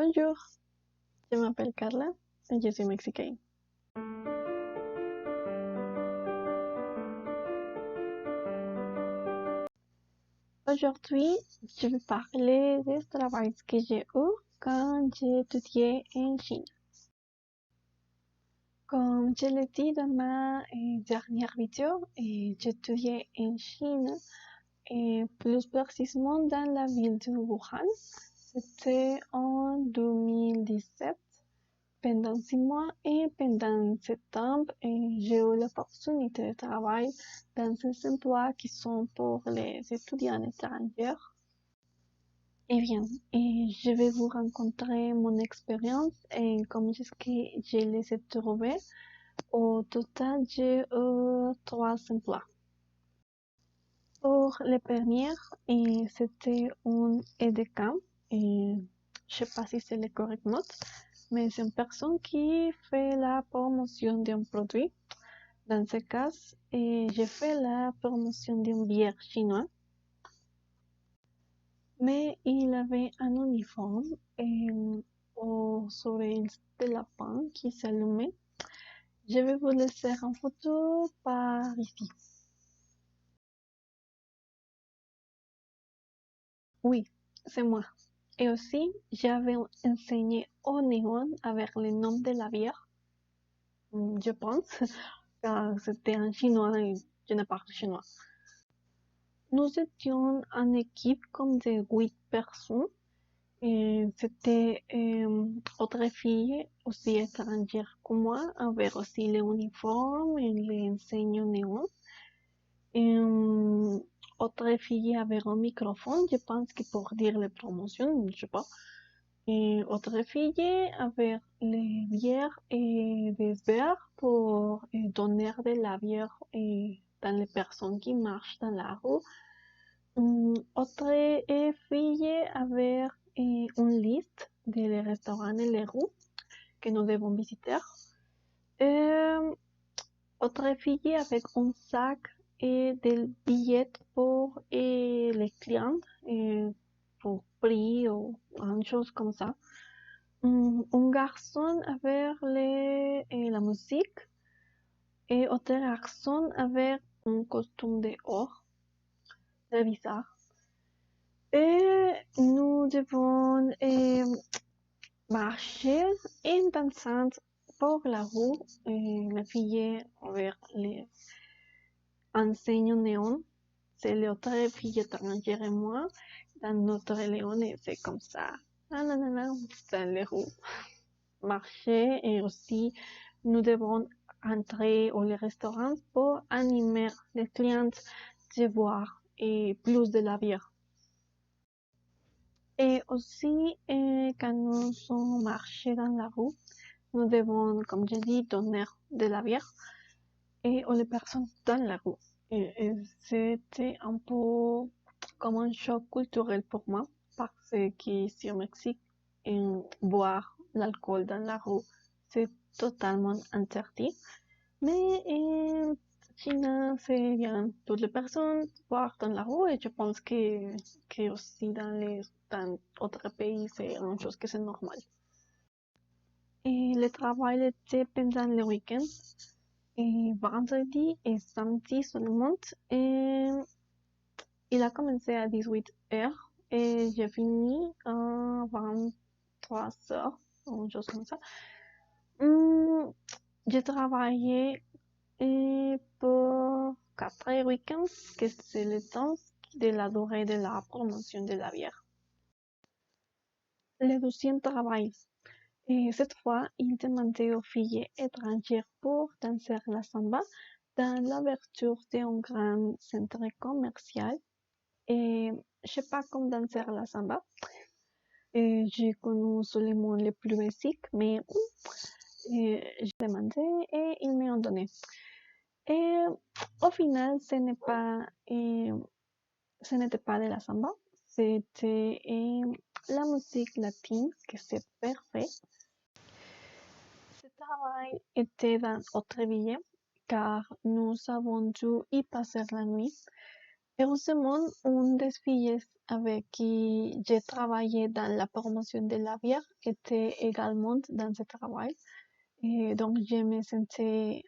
Bonjour, je m'appelle Carla et je suis mexicaine. Aujourd'hui, je vais parler des travaux que j'ai eu quand j'ai étudié en Chine. Comme je l'ai dit dans ma dernière vidéo, j'ai étudié en Chine et plus précisément dans la ville de Wuhan. C'était en 2017. Pendant 6 mois et pendant septembre, j'ai eu l'opportunité de travailler dans ces emplois qui sont pour les étudiants étrangers. Et bien, je vais vous rencontrer mon expérience et comment est-ce que je les ai trouvés. Au total, j'ai eu 3 emplois. Pour les premières, c'était un aide de camp. Je sais pas si c'est le correct mot, mais c'est une personne qui fait la promotion d'un produit. Dans ce cas, j'ai fait la promotion d'une bière chinoise, mais il avait un uniforme au soleil de la lapin qui s'allumait. Je vais vous laisser en photo par ici. Oui, c'est moi. Et aussi, j'avais enseigné au néon avec le nom de la bière, je pense, car c'était en chinois et je ne parle chinois. Nous étions en équipe comme de 8 personnes. Et c'était autre fille aussi étrangère que moi, avec aussi l'uniforme et les enseignes néon. Et, autre fille avec un microphone, je pense que pour dire les promotions, je sais pas. Et autre fille avec les bières et des verres pour donner de la bière dans les personnes qui marchent dans la rue. Autre fille avec une liste des restaurants et les rues que nous devons visiter. Autre fille avec un sac et des billets pour les clients, pour prix ou une chose comme ça. Un garçon avec la musique et autre garçon avec un costume de or, très bizarre. Et nous devons marcher en dansant pour la rue, la fille avec les enseignes néon. C'est l'autre fille étrangère et moi dans notre léon et c'est comme ça. Dans les rues. Marcher et aussi nous devons entrer au restaurant pour animer les clients de boire et plus de la bière. Et aussi, quand nous sommes marchés dans la rue, nous devons, comme je dis, donner de la bière aux personnes dans la rue. Et c'était un peu comme un choc culturel pour moi, parce qu'ici au Mexique, boire l'alcool dans la rue, c'est totalement interdit. Mais Chine, c'est bien toutes les personnes boire dans la rue et je pense que aussi dans d'autres pays, c'est une chose que c'est normal. Et le travail était pendant le week-end, et vendredi et samedi seulement, et il a commencé à 18 heures et j'ai fini à 23 heures, une chose comme ça. J'ai travaillé pour 4 week-ends, que c'est le temps de la durée de la promotion de la bière. Le deuxième travail. Cette fois, il demandait aux filles étrangères pour danser la samba dans l'ouverture d'un grand centre commercial. Et je sais pas comment danser la samba. J'ai connu seulement les plus basiques, mais j'ai demandé et ils m'ont donné. Et au final, ce n'était pas de la samba, c'était la musique latine, que c'est parfait. Ce travail était dans autre billet, car nous avons dû y passer la nuit. Heureusement, une des filles avec qui j'ai travaillé dans la promotion de la bière était également dans ce travail. Et donc, je me sentais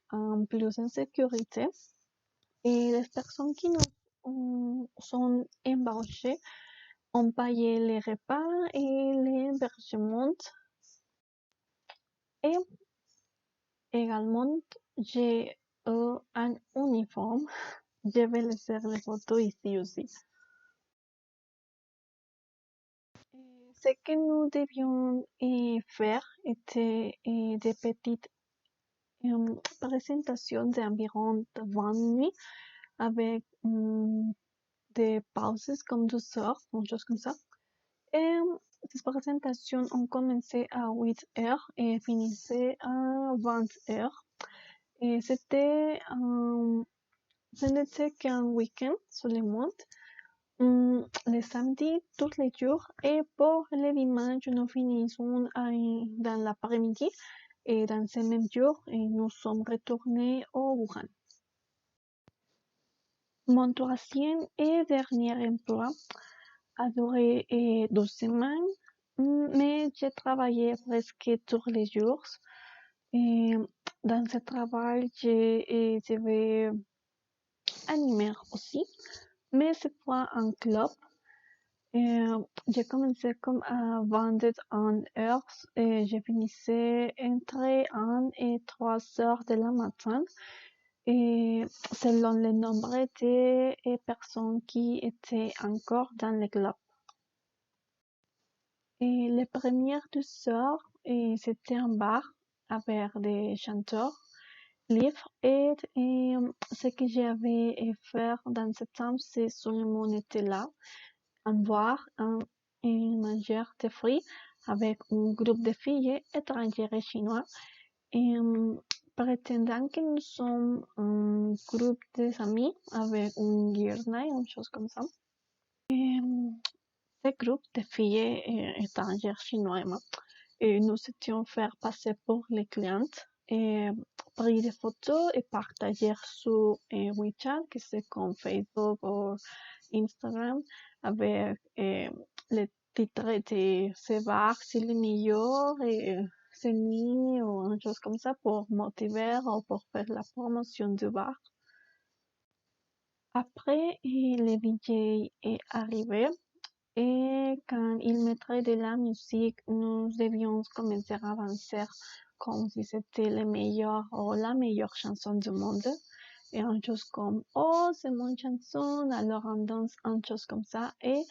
plus en sécurité. Et les personnes qui nous sont embauchées ont payé les repas et l'hébergement. Et également, j'ai eu un uniforme. Je vais laisser les photos ici aussi. Ce que nous devions faire était des petites présentations d'environ 20 minutes avec des pauses comme 12 heures, une chose comme ça. Et ces présentations ont commencé à 8 heures et finissaient à 20 heures. Et ce n'était qu'un week-end seulement. Les samedis, tous les jours, et pour les dimanches, nous finissons dans l'après-midi, et dans ce même jour, nous sommes retournés au Wuhan. Mon troisième et dernier emploi a duré 12 semaines, mais j'ai travaillé presque tous les jours. Et dans ce travail, je vais animer aussi, mais cette fois en club. J'ai commencé comme à 21 heures et je finissais entre 1 et 3 heures de la matin. Et selon le nombre de personnes qui étaient encore dans le club. Et les premières 2 heures, c'était un bar avec des chanteurs libres et ce que j'avais fait dans ce temps, c'est seulement être là, à boire et manger des fruits avec un groupe de filles étrangères et chinois. Et prétendant que nous sommes un groupe d'amis avec un guirnay, une chose comme ça. Et ce groupe de filles étrangères chinoises, et nous étions fait passer pour les clientes et pris des photos et partager sur WeChat, que c'est comme Facebook ou Instagram, avec les titres de ce bar, c'est le meilleur et c'est mis ou une chose comme ça pour motiver ou pour faire la promotion du bar. Après, le DJ est arrivé et quand il mettrait de la musique, nous devions commencer à avancer comme si c'était le meilleur ou la meilleure chanson du monde. Et une chose comme, oh, c'est mon chanson, alors on danse, une chose comme ça. Et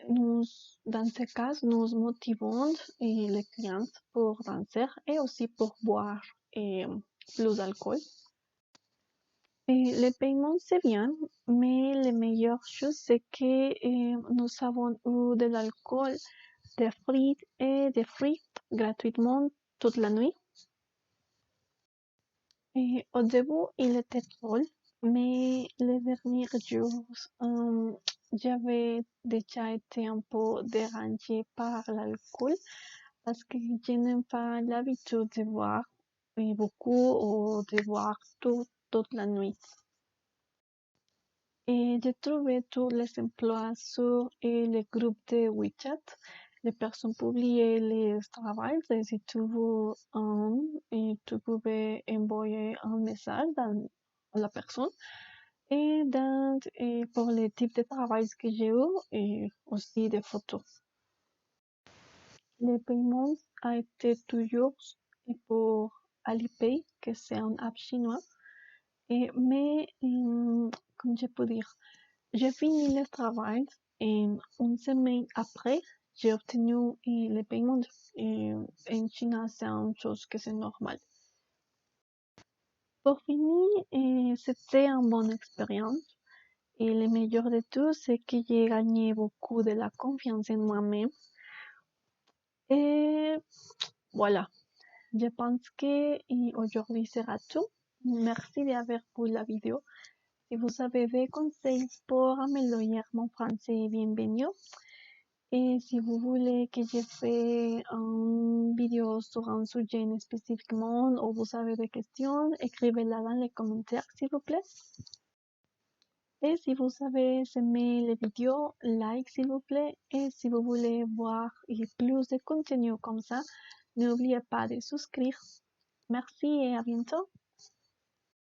nous, dans ce cas, nous motivons les clients pour danser et aussi pour boire plus d'alcool. Et le paiement, c'est bien, mais la meilleure chose, c'est que nous avons eu de l'alcool, des fruits gratuitement toute la nuit. Et au début, il était drôle, mais les derniers jours, j'avais déjà été un peu dérangée par l'alcool parce que je n'ai pas l'habitude de boire beaucoup ou de boire toute la nuit. Et j'ai trouvé tous les emplois sur le groupe de WeChat. Les personnes publiaient les travaux et si tu veux et tu pouvais envoyer un message à la personne. Et pour les types de travail que j'ai eu et aussi des photos. Le paiement a été toujours pour Alipay, que c'est un app chinois. Mais, comme je peux dire, j'ai fini le travail et une semaine après, j'ai obtenu le paiement. En Chine, c'est une chose que c'est normal. Pour finir, c'était une bonne expérience. Et le meilleur de tout, c'est que j'ai gagné beaucoup de la confiance en moi-même. Et voilà, je pense que aujourd'hui sera tout. Merci d'avoir vu la vidéo. Si vous avez des conseils pour améliorer mon français, bienvenue. Et si vous voulez que je fasse une vidéo sur un sujet spécifiquement ou vous avez des questions, écrivez-la dans les commentaires, s'il vous plaît. Et si vous avez aimé les vidéos, like s'il vous plaît. Et si vous voulez voir plus de contenu comme ça, n'oubliez pas de souscrire. Merci et à bientôt.